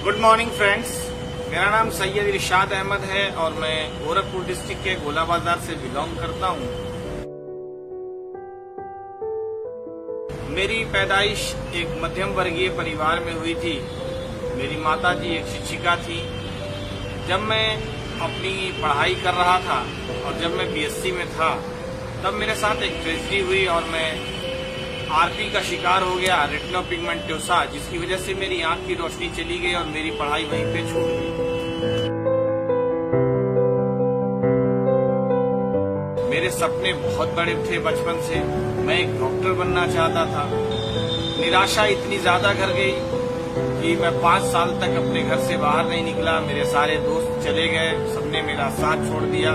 Good morning friends, मेरा नाम सैयद इरशाद अहमद है और मैं गोरखपुर डिस्ट्रिक्ट के गोला बाजार से बिलोंग करता हूं। मेरी पैदाइश एक मध्यम वर्गीय परिवार में हुई थी। मेरी माताजी एक शिक्षिका थी। जब मैं अपनी पढ़ाई कर रहा था और जब मैं बीएससी में था तब मेरे साथ एक ट्रेजेडी हुई और मैं आरपी का शिकार हो गया, रेटिनोपिगमेंटोसा, जिसकी वजह से मेरी आंख की रोशनी चली गई और मेरी पढ़ाई वहीं पे छूट गई। मेरे सपने बहुत बड़े थे बचपन से। मैं एक डॉक्टर बनना चाहता था। निराशा इतनी ज्यादा घर गई कि मैं 5 साल तक अपने घर से बाहर नहीं निकला। मेरे सारे दोस्त चले गए, सबने मेरा साथ छोड़ दिया।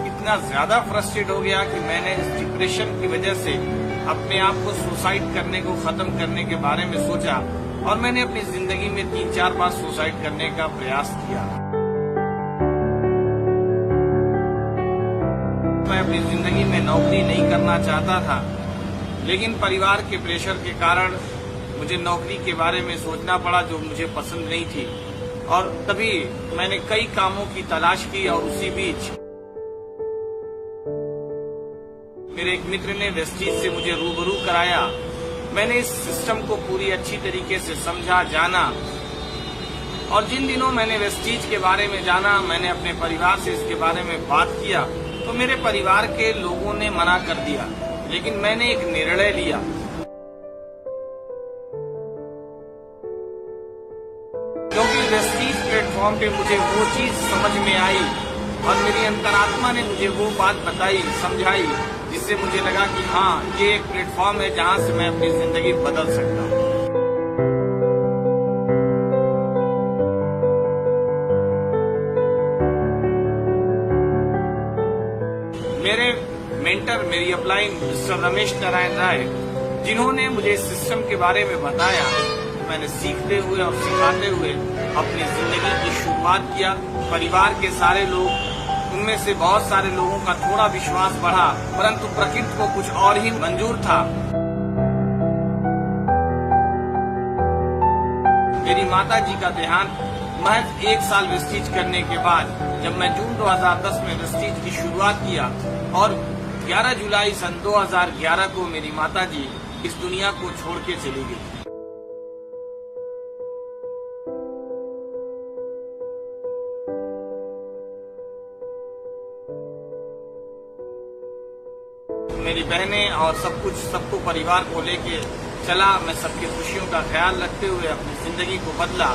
इतना ज्यादा फ्रस्ट्रेट हो गया कि मैंने इस डिप्रेशन की वजह से अपने आप को सुसाइड करने को खत्म करने के बारे में सोचा और मैंने अपनी जिंदगी में 3-4 बार सुसाइड करने का प्रयास किया। मैं अपनी जिंदगी में नौकरी नहीं करना चाहता था, लेकिन परिवार के प्रेशर के कारण मुझे नौकरी के बारे में सोचना पड़ा जो मुझे पसंद नहीं थी। और तभी मैंने कई कामों की तलाश की और उसी बीच मेरे एक मित्र ने वेस्टीज से मुझे रूबरू कराया। मैंने इस सिस्टम को पूरी अच्छी तरीके से समझा, जाना, और जिन दिनों मैंने वेस्टीज के बारे में जाना, मैंने अपने परिवार से इसके बारे में बात किया तो मेरे परिवार के लोगों ने मना कर दिया। लेकिन मैंने एक निर्णय लिया। क्योंकि वेस्टीज प्लेटफॉर्म पे मुझे वो चीज समझ में आई और मेरी अंतरात्मा ने मुझे वो बात बताई, समझाई, जिससे मुझे लगा कि हाँ, ये एक प्लेटफॉर्म है जहाँ से मैं अपनी जिंदगी बदल सकता हूँ। मेरे मेंटर, मेरी अपलाइन मिस्टर रमेश नारायण राय, जिन्होंने मुझे इस सिस्टम के बारे में बताया, मैंने सीखते हुए और सिखाते हुए अपनी जिंदगी की शुरुआत किया। परिवार के सारे लोग, उनमें से बहुत सारे लोगों का थोड़ा विश्वास बढ़ा, परंतु प्रकृति को कुछ और ही मंजूर था। मेरी माताजी का देहांत महज 1 साल वेस्टीज करने के बाद, जब मैं जून 2010 में वेस्टीज की शुरुआत किया और 11 जुलाई सन 2011 को मेरी माताजी इस दुनिया को छोड़ के चली गई। मेरी बहनें और सबको परिवार को लेके चला। मैं सबकी खुशियों का ख्याल रखते हुए अपनी जिंदगी को बदला।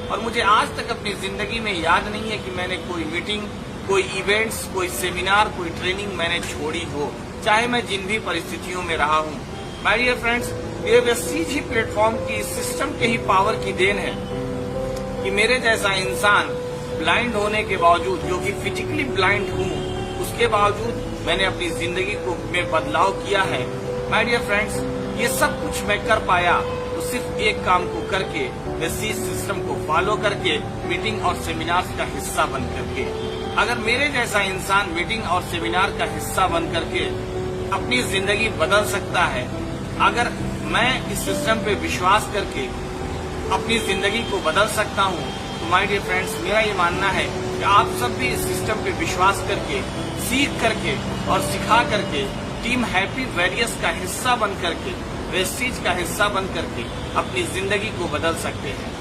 और मुझे आज तक अपनी जिंदगी में याद नहीं है कि मैंने कोई मीटिंग, कोई इवेंट्स, कोई सेमिनार, कोई ट्रेनिंग मैंने छोड़ी हो, चाहे मैं जिन भी परिस्थितियों में रहा हूँ। माय डियर फ्रेंड्स, ये वेस्टीज ही प्लेटफॉर्म की, सिस्टम के ही पावर की देन है कि मेरे जैसा इंसान ब्लाइंड होने के बावजूद, जो कि फिजिकली ब्लाइंड हूँ, उसके बावजूद मैंने अपनी जिंदगी को में बदलाव किया है। माय डियर फ्रेंड्स, ये सब कुछ मैं कर पाया तो सिर्फ एक काम को करके, वेस्टीज सिस्टम को फॉलो करके, मीटिंग और सेमिनार्स का हिस्सा बन करके। अगर मेरे जैसा इंसान मीटिंग और सेमिनार का हिस्सा बन करके अपनी जिंदगी बदल सकता है, अगर मैं इस सिस्टम पे विश्वास करके अपनी जिंदगी को बदल सकता हूँ, तो माय डियर फ्रेंड्स, मेरा ये मानना है कि आप सब भी इस सिस्टम पे विश्वास करके, सीख करके और सिखा करके टीम हैप्पी वैरियर्स का हिस्सा बन करके, वेस्टीज का हिस्सा बन करके अपनी जिंदगी को बदल सकते हैं।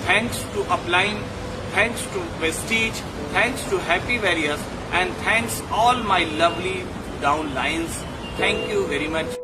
Thanks to upline, thanks to Vestige, thanks to Happy Warriors, and thanks all my lovely downlines. Thank you very much.